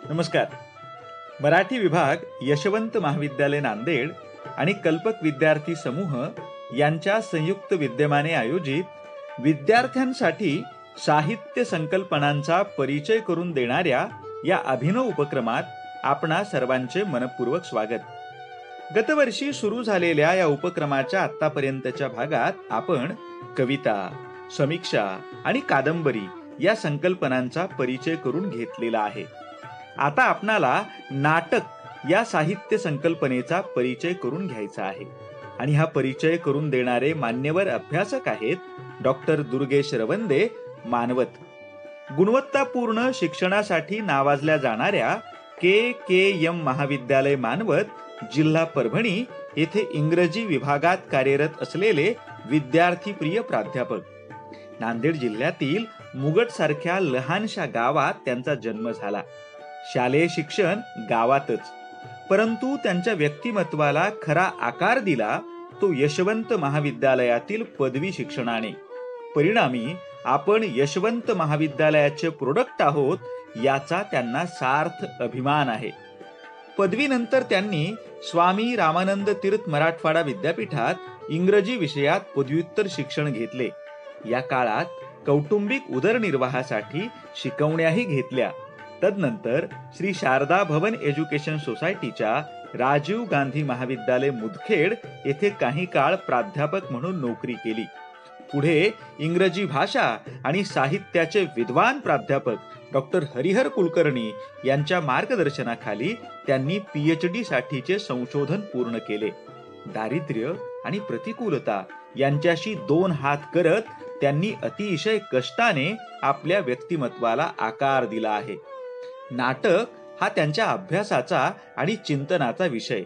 नमस्कार. मराठी विभाग यशवंत महाविद्यालय नांदेड आणि कल्पक विद्यार्थी समूह यांच्या संयुक्त विद्यमाने आयोजित विद्यार्थ्यांसाठी साहित्य संकल्पनांचा परिचय करून देणाऱ्या या अभिनव उपक्रमात आपणा सर्वांचे मनपूर्वक स्वागत. गतवर्षी सुरू झालेल्या या उपक्रमाच्या आतापर्यंतच्या भागात आपण कविता, समीक्षा आणि कादंबरी या संकल्पनांचा परिचय करून घेतलेला आहे. आता आपणाला नाटक या साहित्य संकल्पनेचा परिचय करून घ्यायचा आहे आणि हा परिचय करून देणारे मान्यवर अभ्यासक आहेत डॉक्टर दुर्गेश रवंदे, मानवत. गुणवत्तापूर्ण शिक्षणासाठी नावाजल्या जाणाऱ्या KKM महाविद्यालय मानवत, जिल्हा परभणी येथे इंग्रजी विभागात कार्यरत असलेले विद्यार्थीप्रिय प्राध्यापक. नांदेड जिल्ह्यातील मुगट सारख्या लहानशा गावात त्यांचा जन्म झाला. शालेय शिक्षण गावातच, परंतु त्यांच्या व्यक्तिमत्वाला खरा आकार दिला तो यशवंत महाविद्यालयातील पदवी शिक्षणाने. परिणामी आपण यशवंत महाविद्यालयाचे प्रोडक्ट आहोत याचा त्यांना सार्थ अभिमान आहे. पदवीनंतर त्यांनी स्वामी रामानंद तीर्थ मराठवाडा विद्यापीठात इंग्रजी विषयात पदव्युत्तर शिक्षण घेतले. या काळात कौटुंबिक उदरनिर्वाहासाठी शिकवण्याही घेतल्या. तदनंतर श्री शारदा भवन एज्युकेशन सोसायटीच्या राजीव गांधी महाविद्यालय मुदखेड येथे काही काळ प्राध्यापक म्हणून नोकरी केली. पुढे इंग्रजी भाषा आणि साहित्याचे विद्वान प्राध्यापक डॉक्टर हरिहर कुलकर्णी यांच्या मार्गदर्शनाखाली त्यांनी PhD साठीचे संशोधन पूर्ण केले. दारिद्र्य आणि प्रतिकूलता यांच्याशी दोन हात करत त्यांनी अतिशय कष्टाने आपल्या व्यक्तिमत्वाला आकार दिला आहे. नाटक हा त्यांच्या अभ्यासाचा आणि चिंतनाचा विषय.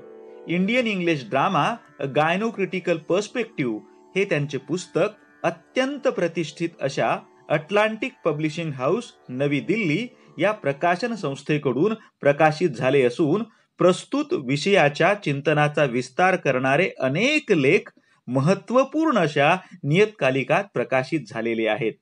इंडियन इंग्लिश ड्रामा अ गायनोक्रिटिकल पर्स्पेक्टिव्ह हे त्यांचे पुस्तक अत्यंत प्रतिष्ठित अशा अटलांटिक पब्लिशिंग हाऊस नवी दिल्ली या प्रकाशन संस्थेकडून प्रकाशित झाले असून प्रस्तुत विषयाच्या चिंतनाचा विस्तार करणारे अनेक लेख महत्वपूर्ण अशा नियतकालिकात प्रकाशित झालेले आहेत.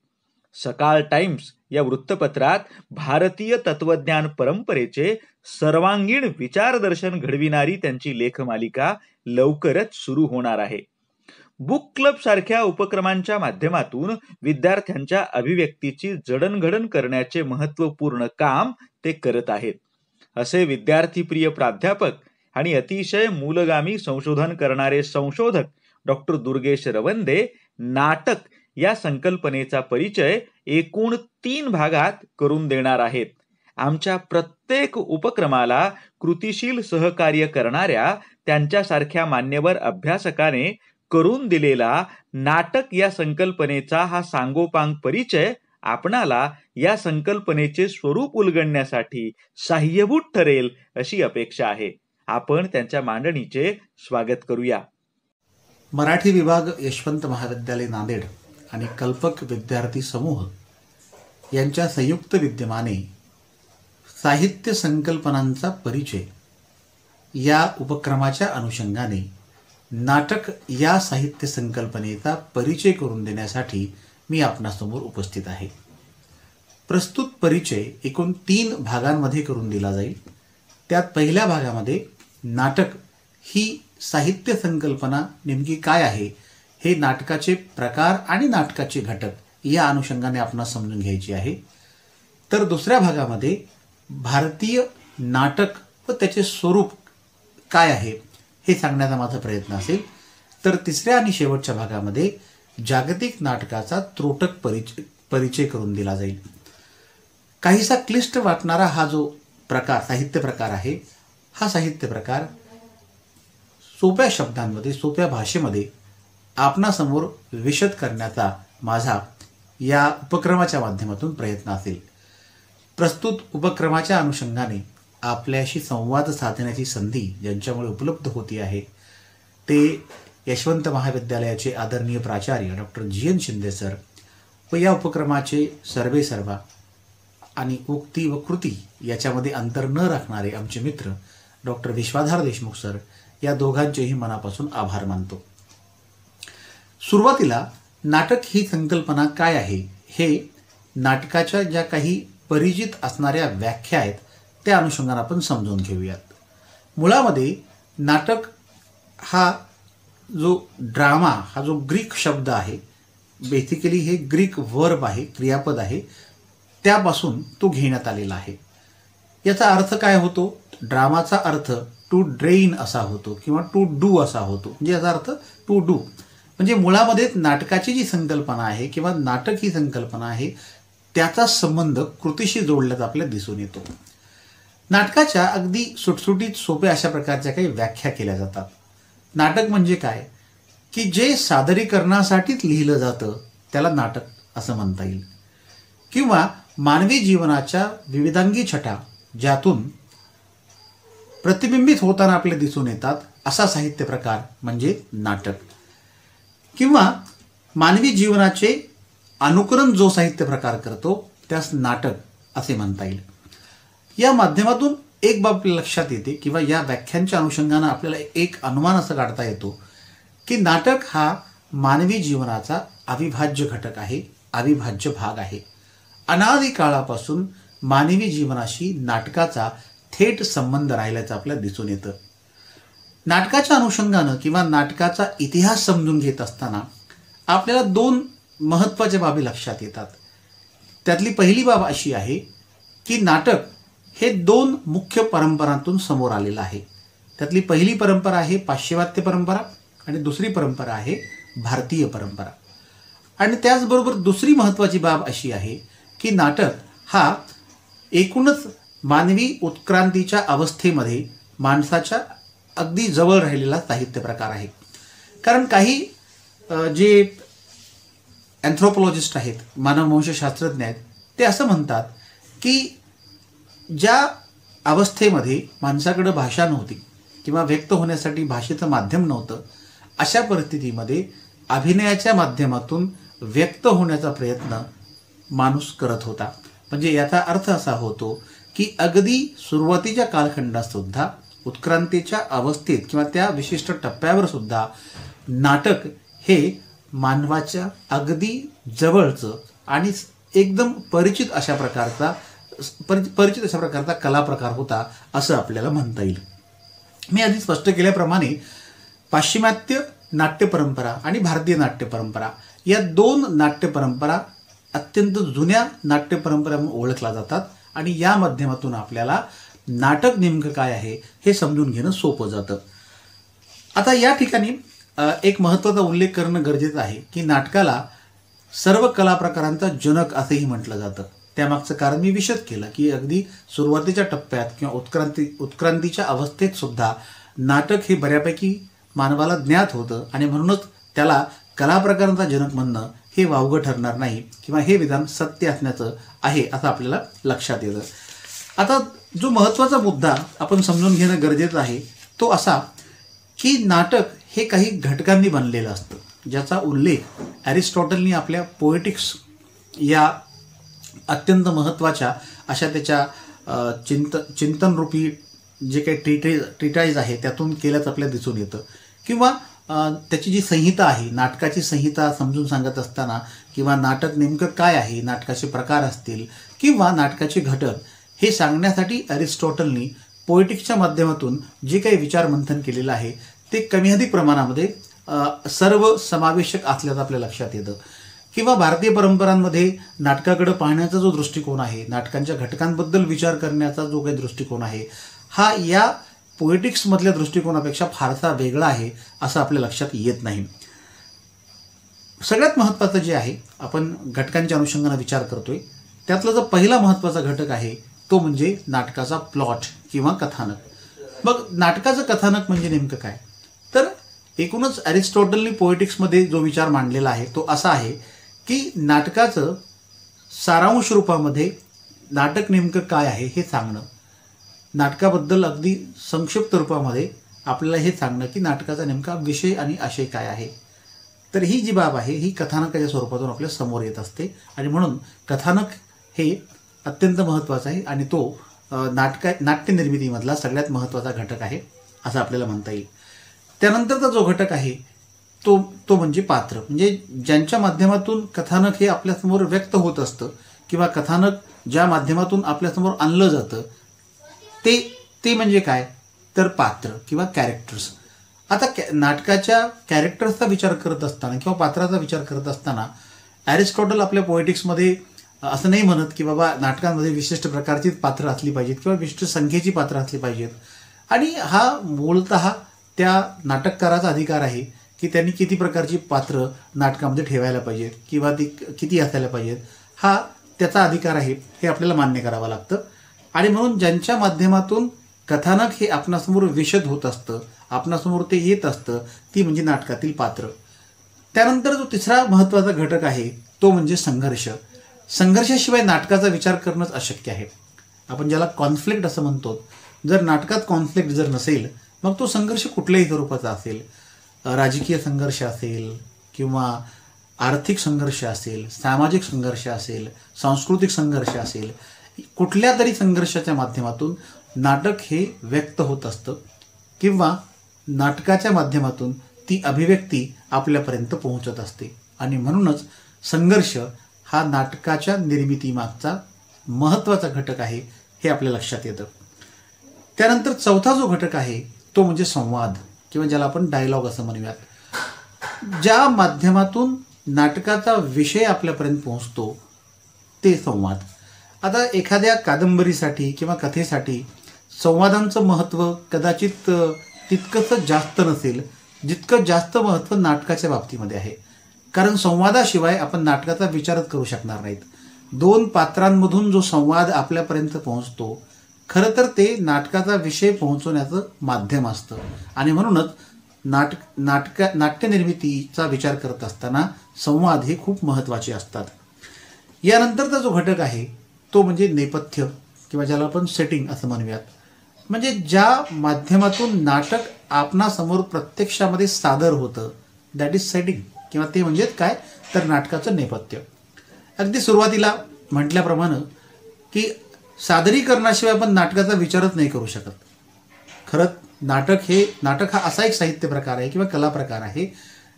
सकाळ टाइम्स या वृत्तपत्रात भारतीय तत्वज्ञान परंपरेचे सर्वांगीण विचारदर्शन घडविणारी त्यांची लेखमालिका लवकरच सुरू होणार आहे. बुक क्लब सारख्या उपक्रमांच्या माध्यमातून विद्यार्थ्यांच्या अभिव्यक्तीची जडणघडण करण्याचे महत्वपूर्ण काम ते करत आहेत. असे विद्यार्थीप्रिय प्राध्यापक आणि अतिशय मूलगामी संशोधन करणारे संशोधक डॉक्टर दुर्गेश रवंदे नाटक या संकल्पनेचा परिचय एकूण 3 भागात करून देणार आहेत. आमच्या प्रत्येक उपक्रमाला कृतिशील सहकार्य करणाऱ्या त्यांच्यासारख्या मान्यवर अभ्यासकाने करून दिलेला नाटक या संकल्पनेचा हा सांगोपांग परिचय आपणाला या संकल्पनेचे स्वरूप उलगडण्यासाठी साहाय्यभूत ठरेल अशी अपेक्षा आहे. आपण त्यांच्या मांडणीचे स्वागत करूया. मराठी विभाग यशवंत महाविद्यालय नांदेड आणि कल्पक विद्यार्थी समूह यांच्या संयुक्त विद्यमाने साहित्य संकल्पनांचा परिचय या उपक्रमाच्या अनुषंगाने नाटक या साहित्य संकल्पनेचा परिचय करून देण्यासाठी मी आपणासमोर उपस्थित आहे. प्रस्तुत परिचय एकूण 3 भागांमध्ये करून दिला जाईल. त्यात पहिल्या भागामध्ये नाटक ही साहित्य संकल्पना नेमकी काय आहे हे नाटकाचे प्रकार आणि नाटकाचे घटक या अनुषंगाने आपणास समजून घ्यायची आहे. तर दुसऱ्या भागामध्ये भारतीय नाटक व त्याचे स्वरूप काय आहे हे सांगण्याचा माझा प्रयत्न असेल. तर तिसऱ्या आणि शेवटच्या भागामध्ये जागतिक नाटकाचा त्रोटक परिचय करून दिला जाईल. काहीसा क्लिष्ट वाटणारा हा जो प्रकार साहित्य प्रकार आहे, हा साहित्य प्रकार सोप्या शब्दांमध्ये सोप्या भाषेमध्ये आपणासमोर विशद करण्याचा माझा या उपक्रमाच्या माध्यमातून प्रयत्न असेल. प्रस्तुत उपक्रमाच्या अनुषंगाने आपल्याशी संवाद साधण्याची संधी ज्यांच्यामुळे उपलब्ध होती आहे ते यशवंत महाविद्यालयाचे आदरणीय प्राचार्य डॉक्टर GN शिंदे सर व या उपक्रमाचे सर्वेसर्वा आणि उक्ती व कृती याच्यामध्ये अंतर न राखणारे आमचे मित्र डॉक्टर विश्वाधार देशमुख सर, या दोघांचेही मनापासून आभार मानतो. सुरुवातीला नाटक ही संकल्पना काय आहे हे नाटकाच्या ज्या काही परिचित असणाऱ्या व्याख्या आहेत त्या अनुषंगाने आपण समजून घेऊयात. मुळामध्ये नाटक हा जो ड्रामा हा जो ग्रीक शब्द आहे, बेसिकली हे ग्रीक वर्ब आहे, क्रियापद आहे, त्यापासून तो घेण्यात आलेला आहे. याचा अर्थ काय होतो? ड्रामाचा अर्थ टू ड्रेन असा होतो किंवा टू डू असा होतो. म्हणजे याचा अर्थ टू डू म्हणजे मुळामध्ये नाटकाची जी संकल्पना आहे किंवा नाटक ही संकल्पना आहे त्याचा संबंध कृतीशी जोडल्याचा आपल्याला दिसून येतो. नाटकाच्या अगदी सुटसुटीत सोप्या अशा प्रकारच्या काही व्याख्या केल्या जातात. नाटक म्हणजे काय की जे सादरीकरणासाठीच लिहिलं जातं त्याला नाटक असं म्हणता येईल. किंवा मानवी जीवनाच्या विविधांगी छटा ज्यातून प्रतिबिंबित होताना आपल्याला दिसून येतात असा साहित्य प्रकार म्हणजे नाटक. किंवा मानवी जीवनाचे अनुकरण जो साहित्य प्रकार करतो त्यास नाटक असे म्हणता येईल. या माध्यमातून एक बाब आपल्या लक्षात येते किंवा या व्याख्यांच्या अनुषंगानं आपल्याला एक अनुमान असं काढता येतो की नाटक हा मानवी जीवनाचा अविभाज्य घटक आहे, अविभाज्य भाग आहे. अनादी काळापासून मानवी जीवनाशी नाटकाचा थेट संबंध राहिल्याचं आपल्याला दिसून येतं. नाटकाच्या अनुषंगानं किंवा नाटकाचा इतिहास समजून घेत असताना आपल्याला दोन महत्त्वाच्या बाबी लक्षात येतात. त्यातली पहिली बाब अशी आहे की नाटक हे दोन मुख्य परंपरांतून समोर आलेलं आहे. त्यातली पहिली परंपरा आहे पाश्चिमात्य परंपरा आणि दुसरी परंपरा आहे भारतीय परंपरा. आणि त्याचबरोबर दुसरी महत्त्वाची बाब अशी आहे की नाटक हा एकूणच मानवी उत्क्रांतीच्या अवस्थेमध्ये माणसाच्या अगदी जवळ राहिलेला साहित्य प्रकार आहे. कारण काही जे अँथ्रोपॉलॉजिस्ट आहेत, मानववंशशास्त्रज्ञ आहेत, ते असं म्हणतात की ज्या अवस्थेमध्ये माणसाकडे भाषा नव्हती किंवा व्यक्त होण्यासाठी भाषेचं माध्यम नव्हतं अशा परिस्थितीमध्ये अभिनयाच्या माध्यमातून व्यक्त होण्याचा प्रयत्न माणूस करत होता. म्हणजे याचा अर्थ असा होतो की अगदी सुरुवातीच्या कालखंडात सुद्धा उत्क्रांतीच्या अवस्थेत किंवा त्या विशिष्ट टप्प्यावर सुद्धा नाटक हे मानवाच्या अगदी जवळचं आणि एकदम परिचित अशा प्रकारचा कला प्रकार होता असं आपल्याला म्हणता येईल. मी आधी स्पष्ट केल्याप्रमाणे पाश्चिमात्य नाट्य परंपरा आणि भारतीय नाट्य परंपरा या दोन नाट्य परंपरा अत्यंत जुन्या नाट्य परंपरा म्हणून ओळखल्या जातात आणि या माध्यमातून आपल्याला नाटक नेमकं काय आहे हे समजून घेणं सोपं जातं. आता या ठिकाणी एक महत्त्वाचा उल्लेख करणं गरजेचं आहे की नाटकाला सर्व कला प्रकारांचा जनक असंही म्हटलं जातं. त्यामागचं कारण मी विशद केलं की अगदी सुरुवातीच्या टप्प्यात किंवा उत्क्रांतीच्या अवस्थेत सुद्धा नाटक हे बऱ्यापैकी मानवाला ज्ञात होतं आणि म्हणूनच त्याला कला प्रकारांचा जनक म्हणणं हे वावगं ठरणार नाही किंवा हे विधान सत्य असण्याचं आहे असं आपल्याला लक्षात येतं. आता जो महत्त्वाचा मुद्दा आपण समजून घेणं गरजेचं आहे तो असा की नाटक हे काही घटकांनी बनलेलं असतं, ज्याचा उल्लेख ॲरिस्टॉटलनी आपल्या पोएटिक्स या अत्यंत महत्त्वाच्या अशा त्याच्या चिंतनरूपी जे काही ट्रिटाईज आहे त्यातून केल्याचं आपल्याला दिसून येतं. किंवा त्याची जी संहिता आहे, नाटकाची संहिता समजून सांगत असताना किंवा नाटक नेमकं काय आहे, नाटकाचे प्रकार असतील किंवा नाटकाचे घटक हे सांगण्यासाठी ॲरिस्टॉटलनी पोएटिक्सच्या माध्यमातून जे काही विचार मंथन केलेलं आहे ते कमी अधिक प्रमाणामध्ये सर्व समावेशक असल्याचं आपल्या लक्षात येतं. किंवा भारतीय परंपरांमध्ये नाटकाकडे पाहण्याचा जो दृष्टिकोन आहे, नाटकांच्या घटकांबद्दल विचार करण्याचा जो काही दृष्टिकोन आहे हा या पोएटिक्समधल्या दृष्टिकोनापेक्षा फारसा वेगळा आहे असं आपल्या लक्षात येत नाही. सगळ्यात महत्त्वाचं जे आहे आपण घटकांच्या अनुषंगाने विचार करतोय त्यातला जो पहिला महत्त्वाचा घटक आहे तो म्हणजे नाटकाचा प्लॉट किंवा कथानक. मग नाटकाचं कथानक म्हणजे नेमकं काय, तर एकूणच ॲरिस्टॉटलनी पोएटिक्समध्ये जो विचार मांडलेला आहे तो असा आहे की नाटकाचं सारांश रूपामध्ये नाटक नेमकं काय आहे हे सांगणं, नाटकाबद्दल अगदी संक्षिप्त रूपामध्ये आपल्याला हे सांगणं की नाटकाचा नेमका विषय आणि आशय काय आहे. तर ही जी बाब आहे ही कथानकाच्या स्वरूपातून आपल्या समोर येत असते आणि म्हणून कथानक हे अत्यंत महत्त्वाचं आहे आणि तो नाट्यनिर्मितीमधला सगळ्यात महत्त्वाचा घटक आहे असं आपल्याला म्हणता येईल. त्यानंतरचा जो घटक आहे तो म्हणजे पात्र, म्हणजे ज्यांच्या माध्यमातून कथानक हे आपल्यासमोर व्यक्त होत असतं किंवा कथानक ज्या माध्यमातून आपल्यासमोर आणलं जातं ते ते म्हणजे काय तर पात्र किंवा कॅरेक्टर्स. आता नाटकाच्या कॅरेक्टर्सचा विचार करत असताना किंवा पात्राचा विचार करत असताना ॲरिस्टॉटल आपल्या पोएटिक्समध्ये असं नाही म्हणत की बाबा नाटकांमध्ये विशिष्ट प्रकारचीच पात्रं असली पाहिजेत किंवा विशिष्ट संख्येची पात्रं असली पाहिजेत. आणि हा मूलतः त्या नाटककाराचा अधिकार आहे की त्यांनी किती प्रकारची पात्रं नाटकामध्ये ठेवायला पाहिजेत किंवा ती किती असायला पाहिजेत, हा त्याचा अधिकार आहे, हे आपल्याला मान्य करावं लागतं. आणि म्हणून ज्यांच्या माध्यमातून कथानक हे आपणासमोर विशद होत असतं, आपणासमोर ते येत असतं, ती म्हणजे नाटकातील पात्र. त्यानंतर जो तिसरा महत्त्वाचा घटक आहे तो म्हणजे संघर्ष. संघर्षाशिवाय नाटकाचा विचार करणंच अशक्य आहे. आपण ज्याला कॉन्फ्लिक्ट असं म्हणतो, जर नाटकात कॉन्फ्लिक्ट जर नसेल मग तो संघर्ष कुठल्याही स्वरूपाचा असेल, राजकीय संघर्ष असेल किंवा आर्थिक संघर्ष असेल, सामाजिक संघर्ष असेल, सांस्कृतिक संघर्ष असेल, कुठल्या तरी संघर्षाच्या माध्यमातून नाटक हे व्यक्त होत असतं किंवा नाटकाच्या माध्यमातून ती अभिव्यक्ती आपल्यापर्यंत पोहोचत असते. आणि म्हणूनच संघर्ष हा नाटकाच्या निर्मितीमागचा महत्त्वाचा घटक आहे, हे आपल्या लक्षात येतं. त्यानंतर चौथा जो घटक आहे तो म्हणजे संवाद किंवा ज्याला आपण डायलॉग असं म्हणूयात. ज्या माध्यमातून नाटकाचा विषय आपल्यापर्यंत पोहोचतो ते संवाद. आता एखाद्या कादंबरीसाठी किंवा कथेसाठी संवादांचं महत्त्व कदाचित तितकंच जास्त नसेल जितकं जास्त महत्त्व नाटकाच्या बाबतीमध्ये आहे. कारण संवादाशिवाय आपण नाटकाचा विचारच करू शकणार नाहीत. दोन पात्रांमधून जो संवाद आपल्यापर्यंत पोहोचतो खरं तर ते नाटकाचा विषय पोहोचवण्याचं माध्यम असतं. आणि म्हणूनच नाट्यनिर्मितीचा विचार करत असताना संवाद हे खूप महत्त्वाचे असतात. यानंतरचा जो घटक आहे तो म्हणजे नेपथ्य किंवा ज्याला आपण सेटिंग असं म्हणूयात. म्हणजे ज्या माध्यमातून नाटक आपणासमोर प्रत्यक्षामध्ये सादर होतं, दॅट इज सेटिंग किंवा ते म्हणजेच काय तर नाटकाचं नेपथ्य. अगदी सुरुवातीला म्हटल्याप्रमाणे की सादरीकरणाशिवाय आपण नाटकाचा विचारच नाही करू शकत. खरंच नाटक हा असा एक साहित्य प्रकार आहे किंवा कला प्रकार आहे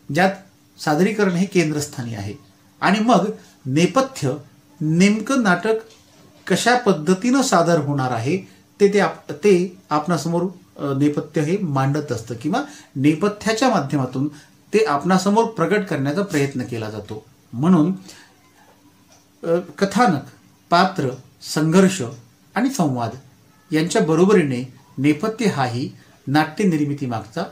ज्यात सादरीकरण हे केंद्रस्थानी आहे. आणि मग नेपथ्य, नेमकं नाटक कशा पद्धतीनं सादर होणार आहे ते आपणासमोर नेपथ्य हे मांडत असतं किंवा नेपथ्याच्या माध्यमातून ते आपणासमोर प्रगट करण्याचा प्रयत्न केला जातो. म्हणून कथानक, पात्र, संघर्ष आणि संवाद यांच्या बरोबरीने नेपथ्य हाही नाट्यनिर्मिती मागचा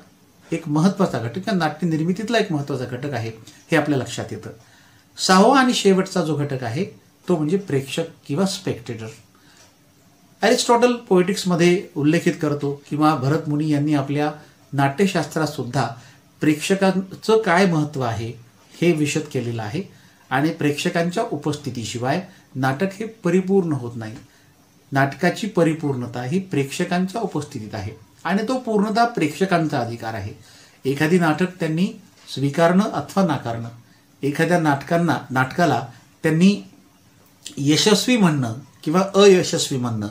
एक महत्त्वाचा घटक किंवा नाट्यनिर्मितीतला एक महत्त्वाचा घटक आहे, हे आपल्या लक्षात येतं. सहावा आणि शेवटचा जो घटक आहे तो म्हणजे प्रेक्षक किंवा स्पेक्टेटर. ॲरिस्टॉटल पोएटिक्समध्ये उल्लेखित करतो किंवा भरत मुनी यांनी आपल्या नाट्यशास्त्रात सुद्धा प्रेक्षकांचं काय महत्त्व आहे हे विशद केलेलं आहे. आणि प्रेक्षकांच्या उपस्थितीशिवाय नाटक हे परिपूर्ण होत नाही. नाटकाची परिपूर्णता ही प्रेक्षकांच्या उपस्थितीत आहे आणि तो पूर्णतः प्रेक्षकांचा अधिकार आहे. एखादी नाटक त्यांनी स्वीकारणं अथवा नाकारणं, एखाद्या नाटकाला त्यांनी यशस्वी म्हणणं किंवा अयशस्वी म्हणणं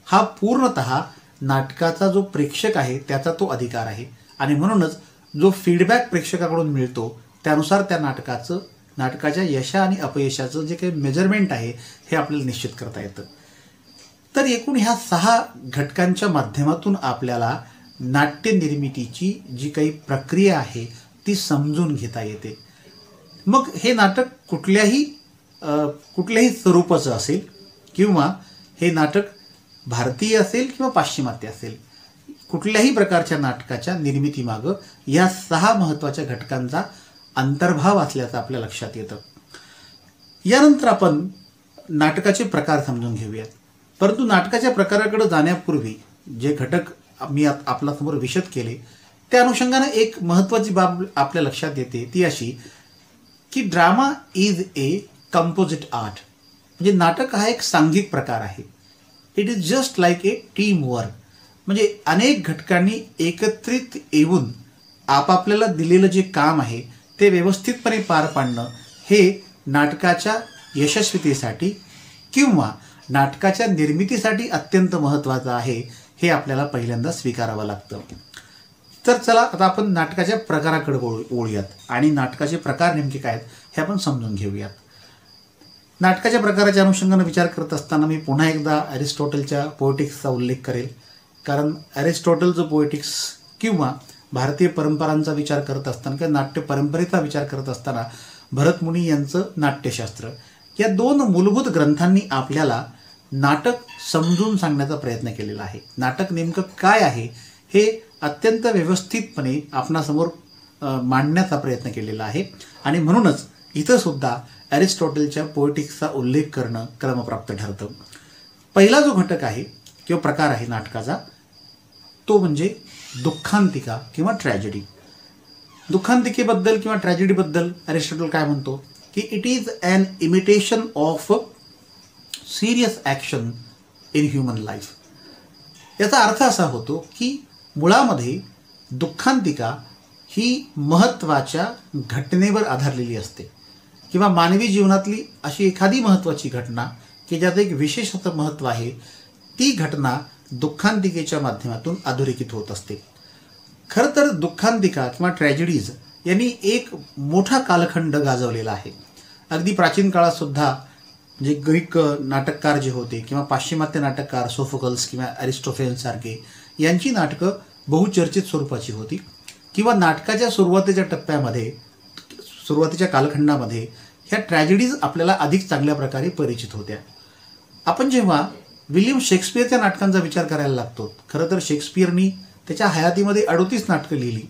हा पूर्णतः नाटकाचा जो प्रेक्षक आहे त्याचा तो अधिकार आहे. आणि म्हणूनच जो फीडबॅक प्रेक्षकाकडून मिळतो त्यानुसार त्या नाटकाच्या यशा आणि अपयशाचं जे काही मेजरमेंट आहे हे आपल्याला निश्चित करता येतं. तर एकूण ह्या 6 घटकांच्या माध्यमातून आपल्याला नाट्यनिर्मितीची जी काही प्रक्रिया आहे ती समजून घेता येते. मग हे नाटक कुठल्याही स्वरूपाचं असेल किंवा हे नाटक भारतीय असेल किंवा पाश्चिमात्य असेल, कुठल्याही प्रकारच्या नाटकाच्या निर्मितीमागं या 6 महत्त्वाच्या घटकांचा अंतर्भाव असल्याचं आपल्या लक्षात येतं. यानंतर आपण नाटकाचे प्रकार समजून घेऊयात. परंतु नाटकाच्या प्रकाराकडे जाण्यापूर्वी जे घटक मी आपल्यासमोर विशद केले त्या अनुषंगाने एक महत्त्वाची बाब आपल्या लक्षात येते, ती अशी की drama is a composite art. म्हणजे नाटक हा एक सांघिक प्रकार आहे. It is just like A team work. म्हणजे अनेक घटकांनी एकत्रित येऊन आपापल्याला दिलेलं जे काम आहे ते व्यवस्थितपणे पार पाडणं हे नाटकाच्या यशस्वीतेसाठी किंवा नाटकाच्या निर्मितीसाठी अत्यंत महत्त्वाचं आहे, हे आपल्याला पहिल्यांदा स्वीकारावं लागतं. तर चला आता आपण नाटकाच्या प्रकाराकडे वळूयात आणि नाटकाचे प्रकार नेमके काय आहेत हे आपण समजून घेऊयात. नाटकाच्या प्रकाराच्या अनुषंगाने विचार करत असताना मी पुन्हा एकदा अरिस्टॉटलच्या पोएटिक्सचा उल्लेख करेल, कारण अरिस्टॉटलचं पोएटिक्स किंवा भारतीय परंपरांचा विचार करत असताना किंवा नाट्य परंपरेचा विचार करत असताना भरतमुनी यांचं नाट्यशास्त्र या दोन मूलभूत ग्रंथांनी आपल्याला नाटक समजून सांगण्याचा प्रयत्न केलेला आहे. नाटक नेमकं काय आहे हे अत्यंत व्यवस्थितपणे आपणासमोर मांडण्याचा प्रयत्न केलेला आहे. आणि म्हणूनच इथं सुद्धा अरिस्टॉटलच्या पोएटिक्सचा उल्लेख करणं क्रमप्राप्त ठरतं. पहिला जो घटक आहे किंवा प्रकार आहे नाटकाचा तो म्हणजे दुःखांतिका किंवा ट्रॅजेडी. दुःखांतिकेबद्दल किंवा ट्रॅजेडीबद्दल अरिस्टॉटल काय म्हणतो की it is an imitation of serious action in human life. याचा अर्थ असा होतो की मुळामध्ये दुःखांतिका ही महत्त्वाच्या घटनेवर आधारलेली असते किंवा मानवी जीवनातली अशी एखादी महत्त्वाची घटना की ज्यात एक विशेष महत्त्व आहे, ती घटना दुःखांतिकेच्या माध्यमातून अधोरेखित होत असते. खरं तर दुःखांतिका किंवा ट्रॅजेडीज यांनी एक मोठा कालखंड गाजवलेला आहे. अगदी प्राचीन काळातसुद्धा म्हणजे ग्रीक नाटककार जे होते किंवा पाश्चिमात्य नाटककार सोफोकल्स किंवा अरिस्टोफेन्ससारखे यांची नाटकं बहुचर्चित स्वरूपाची होती किंवा नाटकाच्या सुरुवातीच्या टप्प्यामध्ये सुरुवातीच्या कालखंडामध्ये ह्या ट्रॅजेडीज आपल्याला अधिक चांगल्या प्रकारे परिचित होत्या. आपण जेव्हा विलियम शेक्सपियरच्या नाटकांचा विचार करायला लागतो, खरं तर शेक्सपियरनी त्याच्या हयातीमध्ये 38 नाटकं लिहिली,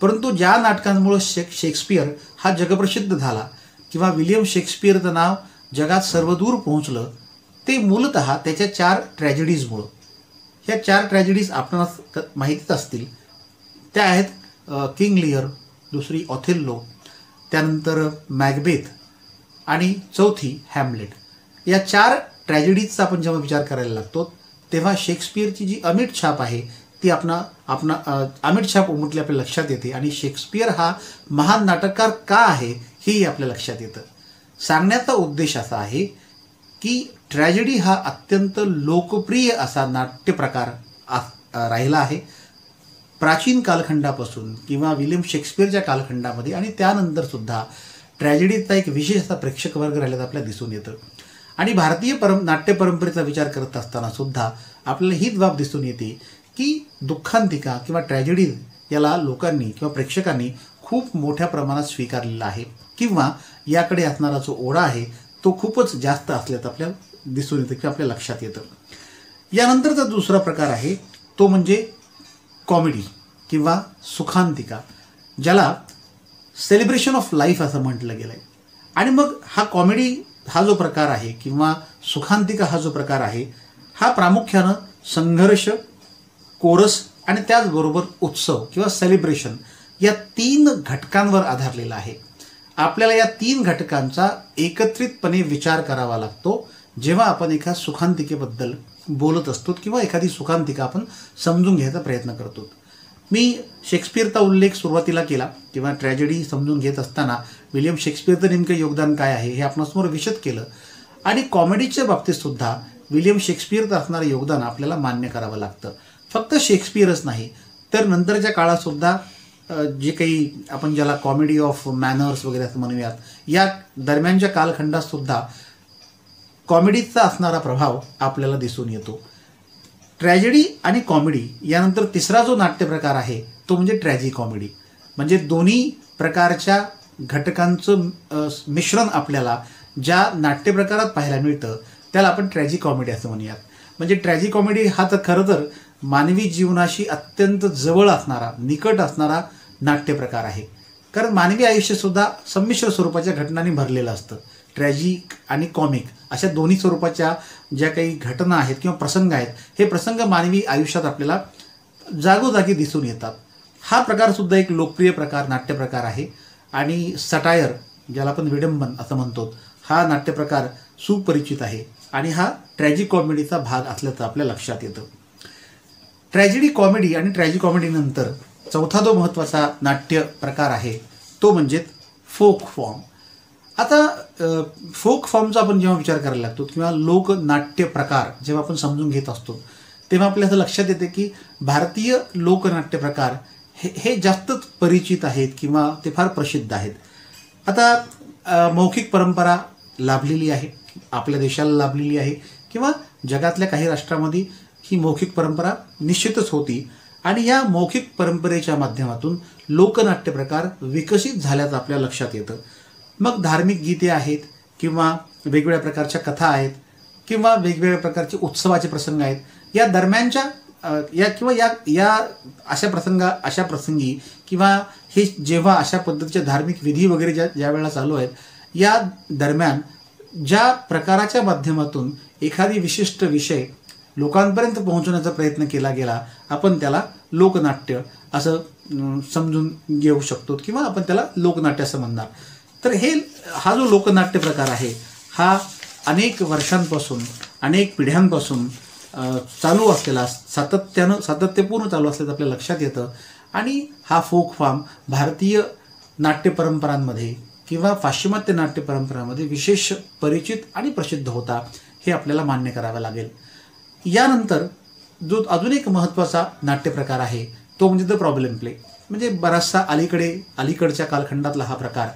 परंतु ज्या नाटकांमुळं शेक्सपियर हा जगप्रसिद्ध झाला किंवा विलियम शेक्सपियरचं नाव जगात सर्वदूर पोहोचलं ते मूलतः त्याच्या 4 ट्रॅजेडीजमुळं. ह्या 4 ट्रॅजेडीज आपणास माहितीच असतील. त्या आहेत किंग लिअर, दुसरी ऑथेल्लो, त्यानंतर मॅकबेथ आणि चौथी हॅमलेट. या 4 ट्रॅजेडीजचा आपण जेव्हा विचार करायला लागतो तेव्हा शेक्सपियरची जी अमिट छाप आहे ती अमिट छाप उमटली आपल्या लक्षात येते आणि शेक्सपियर हा महान नाटककार का आहे हेही आपल्या लक्षात येतं. सांगण्याचा उद्देश असा आहे की ट्रॅजेडी हा अत्यंत लोकप्रिय असा नाट्यप्रकार राहिला आहे प्राचीन कालखंडापासून किंवा विलियम शेक्सपियरच्या कालखंडामध्ये, आणि त्यानंतरसुद्धा ट्रॅजेडीचा एक विशेष असा प्रेक्षक वर्ग राहिल्याचं आपल्याला दिसून येतं. आणि भारतीय नाट्य परंपरेचा विचार करत असताना सुद्धा आपल्याला ही बाब दिसून येते की दुःखांतिका किंवा ट्रॅजेडी याला लोकांनी किंवा प्रेक्षकांनी खूप मोठ्या प्रमाणात स्वीकारलेला आहे किंवा याकडे असणारा जो ओढा आहे तो खूपच जास्त असल्याचं आपल्याला दिसून येतं किंवा आपल्या लक्षात येतं. यानंतरचा दुसरा प्रकार आहे तो म्हणजे कॉमेडी किंवा सुखांतिका, ज्याला सेलिब्रेशन ऑफ लाईफ असं म्हटलं गेलं आहे. आणि मग हा कॉमेडी हा जो प्रकार आहे किंवा सुखांतिका हा जो प्रकार आहे हा प्रामुख्यानं संघर्ष, कोरस आणि त्याचबरोबर उत्सव किंवा सेलिब्रेशन या 3 घटकांवर आधारलेला आहे. आपल्याला या 3 घटकांचा एकत्रितपणे विचार करावा लागतो जेव्हा आपण एका सुखांतिकेबद्दल बोलत असतो किंवा एखादी सुखांतिका आपण समजून घ्यायचा प्रयत्न करतो. मी शेक्सपियरचा उल्लेख सुरुवातीला केला किंवा ट्रॅजेडी समजून घेत असताना विलियम शेक्सपियरचं नेमकं योगदान काय आहे हे आपणासमोर विशद केलं. आणि कॉमेडीच्या बाबतीतसुद्धा विलियम शेक्सपियरचं असणारं योगदान आपल्याला मान्य करावं लागतं. फक्त शेक्सपियरच नाही तर नंतरच्या काळातसुद्धा जे काही आपण ज्याला कॉमेडी ऑफ मॅनर्स वगैरे असं म्हणूयात, या दरम्यानच्या कालखंडातसुद्धा कॉमेडीचा असणारा प्रभाव आपल्याला दिसून येतो. ट्रॅजेडी आणि कॉमेडी यानंतर तिसरा जो नाट्यप्रकार आहे तो म्हणजे ट्रॅजी कॉमेडी. म्हणजे दोन्ही प्रकारच्या घटकांचं मिश्रण आपल्याला ज्या नाट्यप्रकारात पाहायला मिळतं त्याला आपण ट्रॅजी कॉमेडी असं म्हणूयात. म्हणजे ट्रॅजी कॉमेडी हा तर खरं तर मानवी जीवनाशी अत्यंत जवळ असणारा, निकट असणारा नाट्यप्रकार आहे. कारण मानवी आयुष्यसुद्धा संमिश्र स्वरूपाच्या घटनांनी भरलेलं असतं. ट्रॅजिक आणि कॉमिक अशा दोन्ही स्वरूपाच्या ज्या काही घटना आहेत किंवा प्रसंग आहेत हे प्रसंग मानवी आयुष्यात आपल्याला जागोजागी दिसून येतात. हा प्रकारसुद्धा एक लोकप्रिय प्रकार नाट्यप्रकार आहे. आणि सटायर ज्याला आपण विडंबन असं म्हणतो हा नाट्यप्रकार सुपरिचित आहे आणि हा ट्रॅजिक कॉमेडीचा भाग असल्याचं आपल्या लक्षात येतं. ट्रॅजेडी कॉमेडी आणि ट्रॅजिक कॉमेडीनंतर चौथा जो महत्त्वाचा नाट्य प्रकार आहे तो म्हणजे फोक फॉर्म. आता फोक फॉर्मचा आपण जेव्हा विचार करायला लागतो किंवा लोकनाट्य प्रकार जेव्हा आपण समजून घेत असतो तेव्हा आपल्या असं लक्षात येते की भारतीय लोकनाट्य प्रकार हे जास्तच परिचित आहेत किंवा ते फार प्रसिद्ध आहेत. आता मौखिक परंपरा लाभलेली आहे आपल्या देशाला लाभलेली आहे किंवा जगातल्या काही राष्ट्रांमध्ये ही मौखिक परंपरा निश्चितच होती. आणि या मौखिक परंपरेच्या माध्यमातून लोकनाट्य प्रकार विकसित झाल्याचं आपल्या लक्षात येतं. मग धार्मिक गीते आहेत किंवा वेगवेगळ्या प्रकारच्या कथा आहेत किंवा वेगवेगळ्या प्रकारचे उत्सवाचे प्रसंग आहेत, या दरम्यानच्या या अशा प्रसंगी किंवा हे जेव्हा अशा पद्धतीचे धार्मिक विधी वगैरे ज्या वेळेला चालू आहेत, या दरम्यान ज्या प्रकाराच्या माध्यमातून एखादी विशिष्ट विषय लोकांपर्यंत पोहोचवण्याचा प्रयत्न केला गेला, आपण त्याला लोकनाट्य असं समजून घेऊ शकतो किंवा आपण त्याला लोकनाट्य असं म्हणणार. तर हा जो लोकनाट्य प्रकार आहे हा अनेक वर्षांपासून अनेक पिढ्यांपासून चालू असलेला, सातत्यपूर्ण चालू असल्याचं आपल्या लक्षात येतं. आणि हा फोक फॉर्म भारतीय नाट्य परंपरांमध्ये किंवा पाश्चिमात्य नाट्य परंपरांमध्ये विशेष परिचित आणि प्रसिद्ध होता, हे आपल्याला मान्य करावं लागेल. यानंतर जो अजून एक महत्त्वाचा नाट्यप्रकार आहे तो म्हणजे द प्रॉब्लेम प्ले. म्हणजे बराचसा अलीकडच्या कालखंडातला हा प्रकार,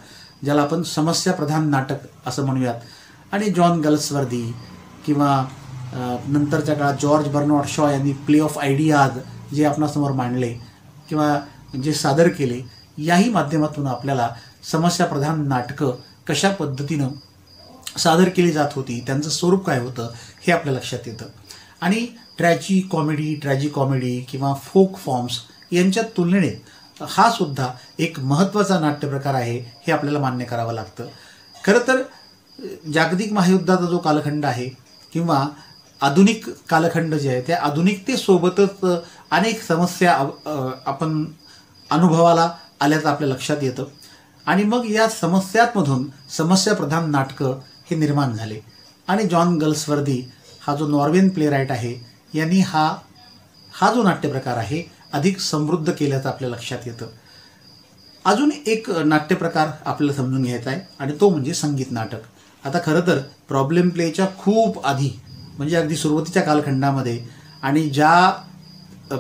ज्याला आपण समस्या प्रधान नाटक असं म्हणूयात. आणि जॉन गल्सवर्दी किंवा नंतरच्या काळात जॉर्ज बर्नार्ड शॉ यांनी प्ले ऑफ आयडियाज जे आपणासमोर मांडले किंवा जे सादर केले, याही माध्यमातून आपल्याला समस्या प्रधान नाटकं कशा पद्धतीनं सादर केली जात होती, त्यांचं स्वरूप काय होतं, हे आपल्या लक्षात येतं. आणि ट्रॅजी कॉमेडी किंवा फोक फॉर्म्स यांच्या तुलनेने हा सुद्धा एक महत्त्वाचा नाट्यप्रकार आहे, हे आपल्याला मान्य करावं लागतं. खरं तर जागतिक महायुद्धाचा जो कालखंड आहे किंवा आधुनिक कालखंड जे आहे, त्या आधुनिकतेसोबतच अनेक समस्या आपण अनुभवाला आल्याचं आपल्या लक्षात येतं. आणि मग या समस्यांमधून समस्याप्रधान नाटकं हे निर्माण झाले. आणि जॉन गल्सवर्दी हा जो नॉर्वेन प्लेराईट आहे, यांनी हा जो नाट्यप्रकार आहे अधिक समृद्ध केल्याचं आपल्या लक्षात येतं. अजून एक नाट्यप्रकार आपल्याला समजून घ्यायचा आहे आणि तो म्हणजे संगीत नाटक. आता खरं तर प्रॉब्लेम प्लेच्या खूप आधी, म्हणजे अगदी सुरुवातीच्या कालखंडामध्ये आणि ज्या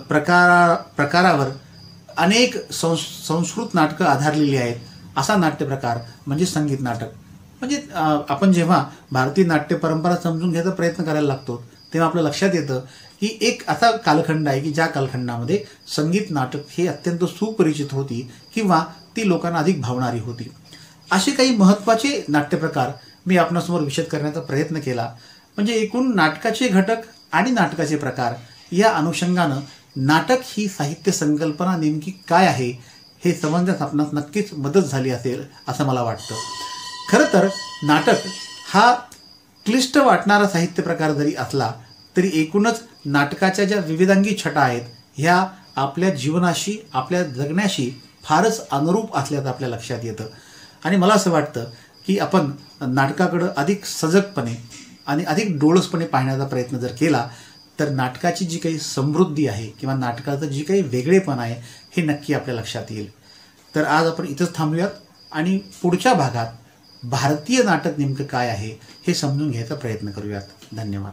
प्रकारावर अनेक संस्कृत नाटकं आधारलेली आहेत, असा नाट्यप्रकार म्हणजे संगीत नाटक. म्हणजे आपण जेव्हा भारतीय नाट्य परंपरा समजून घ्यायचा प्रयत्न करायला लागतो, तेव्हा आपल्या लक्षात येतं की एक असा कालखंड आहे की ज्या कालखंडामध्ये संगीत नाटक हे अत्यंत सुपरिचित होती किंवा ती लोकांना अधिक भावणारी होती. असे काही महत्त्वाचे नाट्यप्रकार मी आपणासमोर विशद करण्याचा प्रयत्न केला. म्हणजे एकूण नाटकाचे घटक आणि नाटकाचे प्रकार या अनुषंगानं नाटक ही साहित्य संकल्पना नेमकी काय आहे हे समजण्यास आपणास नक्कीच मदत झाली असेल असं मला वाटतं. खरं तर नाटक हा क्लिष्ट वाटणारा साहित्य प्रकार जरी असला तरी एकूणच नाटकाच्या ज्या विविधांगी छटा आहेत, ह्या आपल्या जीवनाशी, आपल्या जगण्याशी फारच अनुरूप असल्याचं आपल्या लक्षात येतं. आणि मला असं वाटतं की आपण नाटकाकडं अधिक सजगपणे आणि अधिक डोळसपणे पाहण्याचा प्रयत्न जर केला तर नाटकाची जी काही समृद्धी आहे किंवा नाटकाचं जी काही वेगळेपण आहे, हे नक्की आपल्या लक्षात येईल. तर आज आपण इथंच थांबूयात आणि पुढच्या भागात भारतीय नाटक नेमकं काय आहे हे समजून घ्यायचा प्रयत्न करूयात. धन्यवाद.